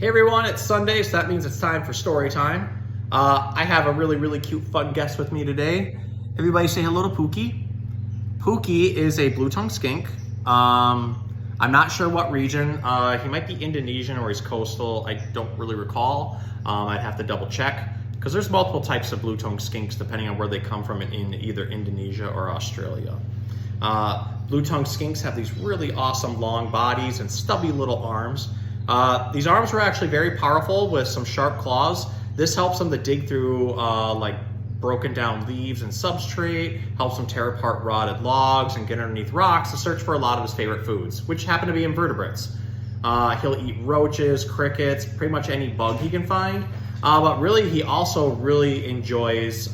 Hey everyone, it's Sunday, so that means it's time for story time. I have a really cute, fun guest with me today. Everybody say hello to Pookie. Pookie is a blue-tongued skink. I'm not sure what region. He might be Indonesian or he's coastal. I don't really recall. I'd have to double check because there's multiple types of blue-tongued skinks depending on where they come from in either Indonesia or Australia. Blue-tongued skinks have these really awesome long bodies and stubby little arms. These arms were actually very powerful with some sharp claws. This helps them to dig through like broken down leaves and substrate, helps them tear apart rotted logs and get underneath rocks to search for a lot of his favorite foods, which happen to be invertebrates. He'll eat roaches, crickets, pretty much any bug he can find. But really, he also really enjoys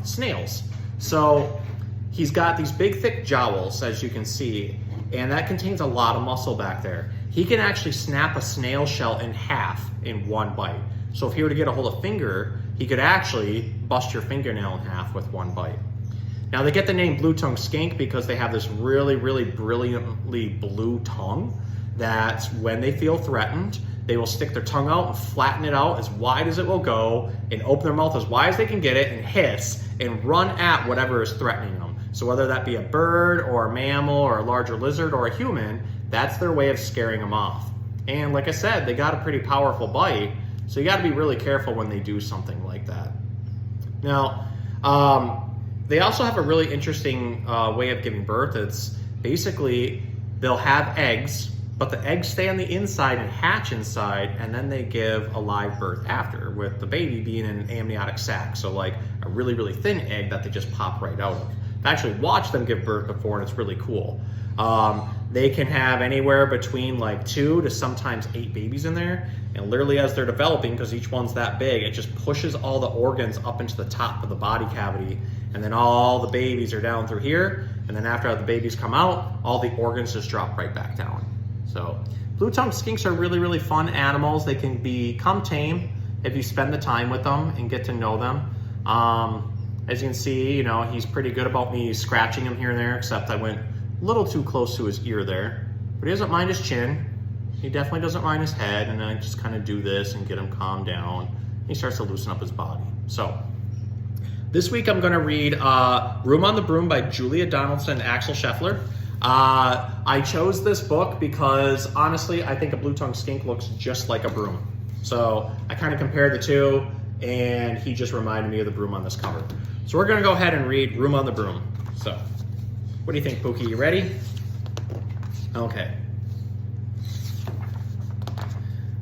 snails. So he's got these big thick jowls, as you can see, and that contains a lot of muscle back there. He can actually snap a snail shell in half in one bite. So if he were to get a hold of finger, he could actually bust your fingernail in half with one bite. Now they get the name blue-tongued skink because they have this really brilliantly blue tongue that when they feel threatened, they will stick their tongue out and flatten it out as wide as it will go and open their mouth as wide as they can get it and hiss and run at whatever is threatening them. So whether that be a bird or a mammal or a larger lizard or a human, that's their way of scaring them off. And like I said, they got a pretty powerful bite, so you got to be really careful when they do something like that. Now, they also have a really interesting way of giving birth. It's basically they'll have eggs, but the eggs stay on the inside and hatch inside, and then they give a live birth after, with the baby being in an amniotic sac, so like a really thin egg that they just pop right out of. I've actually watched them give birth before, and it's really cool. They can have anywhere between like 2 to sometimes 8 babies in there, and literally as they're developing, because each one's that big, it just pushes all the organs up into the top of the body cavity, and then all the babies are down through here, and then after the babies come out, all the organs just drop right back down. So blue-tongued skinks are really fun animals. They can become tame if you spend the time with them and get to know them. As you can see, you know, he's pretty good about me scratching him here and there, except I went a little too close to his ear there. But he doesn't mind his chin. He definitely doesn't mind his head, and I just kind of do this and get him calmed down. He starts to loosen up his body. So this week I'm going to read Room on the Broom by Julia Donaldson and Axel Scheffler. I chose this book because honestly I think a blue-tongued skink looks just like a broom. So I kind of compared the two, and he just reminded me of the broom on this cover. So we're going to go ahead and read Room on the Broom. So what do you think, Pookie? You ready? Okay.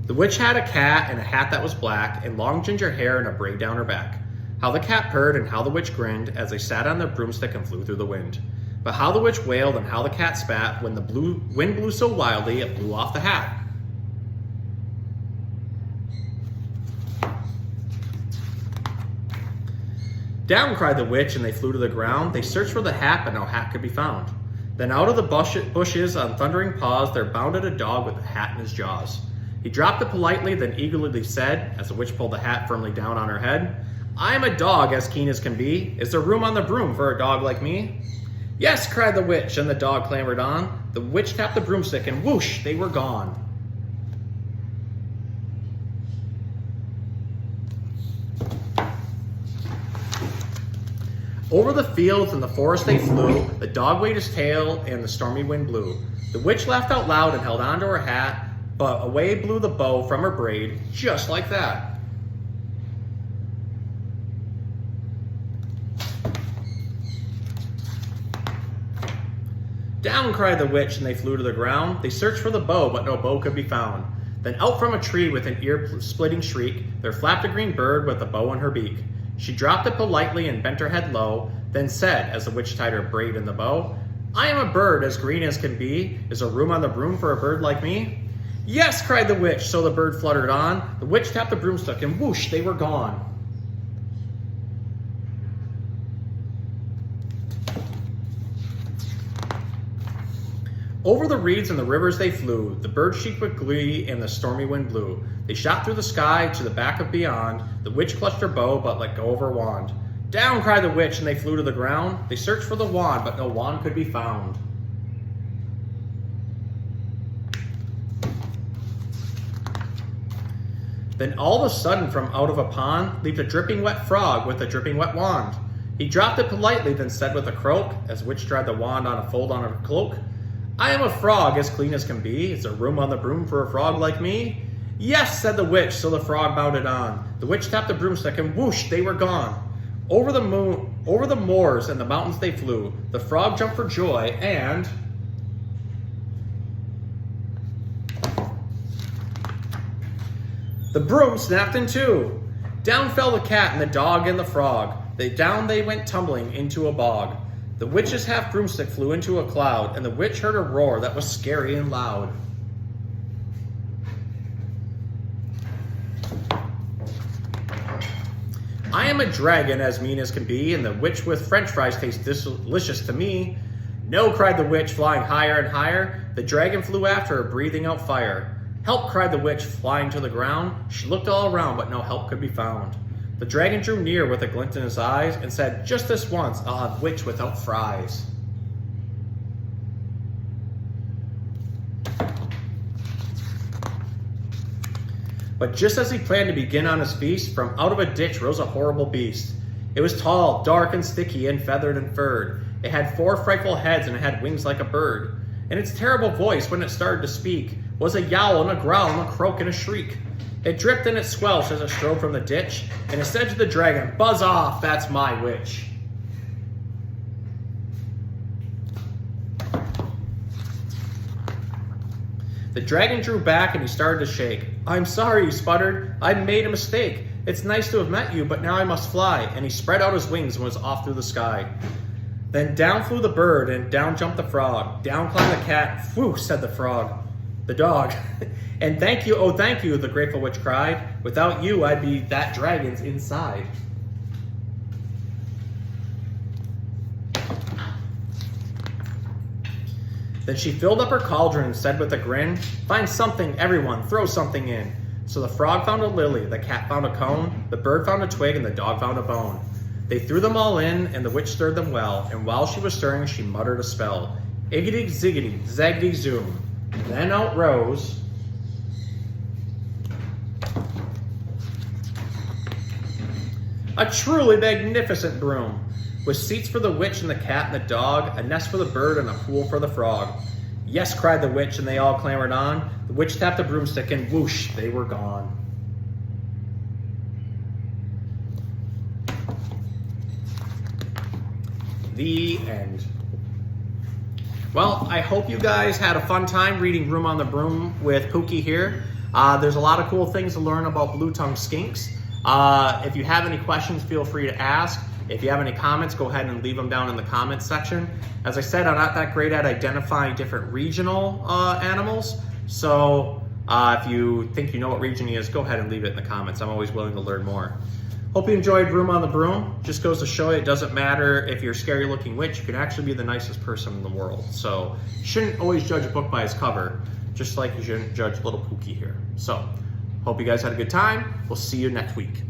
The witch had a cat and a hat that was black and long ginger hair and a braid down her back. How the cat purred and how the witch grinned as they sat on their broomstick and flew through the wind. But how the witch wailed and how the cat spat when the wind blew so wildly it blew off the hat. Down, cried the witch, and they flew to the ground. They searched for the hat, but no hat could be found. Then out of the bushes on thundering paws there bounded a dog with a hat in his jaws. He dropped it politely, then eagerly said, as the witch pulled the hat firmly down on her head, I am a dog as keen as can be. Is there room on the broom for a dog like me? Yes, cried the witch, and the dog clambered on. The witch tapped the broomstick, and whoosh, they were gone. Over the fields and the forest they flew, the dog waved his tail and the stormy wind blew. The witch laughed out loud and held onto her hat, but away blew the bow from her braid, just like that. Down, cried the witch, and they flew to the ground. They searched for the bow, but no bow could be found. Then out from a tree with an ear-splitting shriek, there flapped a green bird with a bow in her beak. She dropped it politely and bent her head low, then said, as the witch tied her braid in the bow, I am a bird as green as can be. Is there room on the broom for a bird like me? Yes, cried the witch, so the bird fluttered on. The witch tapped the broomstick, and whoosh, they were gone. Over the reeds and the rivers they flew, the birds shrieked with glee and the stormy wind blew. They shot through the sky to the back of beyond. The witch clutched her bow but let go of her wand. Down, cried the witch, and they flew to the ground. They searched for the wand, but no wand could be found. Then all of a sudden from out of a pond leaped a dripping wet frog with a dripping wet wand. He dropped it politely, then said with a croak, as witch dried the wand on a fold on her cloak, I am a frog as clean as can be. Is there room on the broom for a frog like me? Yes, said the witch, so the frog bounded on. The witch tapped the broomstick and whoosh, they were gone. Over the moors and the mountains they flew. The frog jumped for joy and... the broom snapped in two. Down fell the cat and the dog and the frog. Down they went tumbling into a bog. The witch's half broomstick flew into a cloud, and the witch heard a roar that was scary and loud. I am a dragon as mean as can be, and the witch with french fries tastes delicious to me. No, cried the witch, flying higher and higher. The dragon flew after her, breathing out fire. Help, cried the witch, flying to the ground. She looked all around, but no help could be found. The dragon drew near with a glint in his eyes and said, just this once, I'll have witch without fries. But just as he planned to begin on his feast, from out of a ditch rose a horrible beast. It was tall, dark, and sticky, and feathered and furred. It had 4 frightful heads, and it had wings like a bird. And its terrible voice, when it started to speak, was a yowl and a growl and a croak and a shriek. It dripped and it squelched as it strode from the ditch, and it said to the dragon, buzz off, that's my witch. The dragon drew back and he started to shake. I'm sorry, he sputtered. I made a mistake. It's nice to have met you, but now I must fly. And he spread out his wings and was off through the sky. Then down flew the bird and down jumped the frog. Down climbed the cat. Phew, said the dog. And thank you, oh thank you, the grateful witch cried. Without you, I'd be that dragon's inside. Then she filled up her cauldron and said with a grin, find something, everyone, throw something in. So the frog found a lily, the cat found a cone, the bird found a twig, and the dog found a bone. They threw them all in, and the witch stirred them well, and while she was stirring, she muttered a spell. Iggity, ziggity, zaggity, zoom. Then out rose a truly magnificent broom, with seats for the witch and the cat and the dog, a nest for the bird and a pool for the frog. Yes, cried the witch, and they all clamored on. The witch tapped the broomstick, and whoosh, they were gone. The end. Well, I hope you guys had a fun time reading Room on the Broom with Pookie here. There's a lot of cool things to learn about blue-tongued skinks. If you have any questions, feel free to ask. If you have any comments, go ahead and leave them down in the comments section. As I said, I'm not that great at identifying different regional animals. So if you think you know what region he is, go ahead and leave it in the comments. I'm always willing to learn more. Hope you enjoyed Broom on the Broom. Just goes to show you it doesn't matter if you're a scary looking witch, you can actually be the nicest person in the world. So you shouldn't always judge a book by its cover, just like you shouldn't judge little Pookie here. So hope you guys had a good time. We'll see you next week.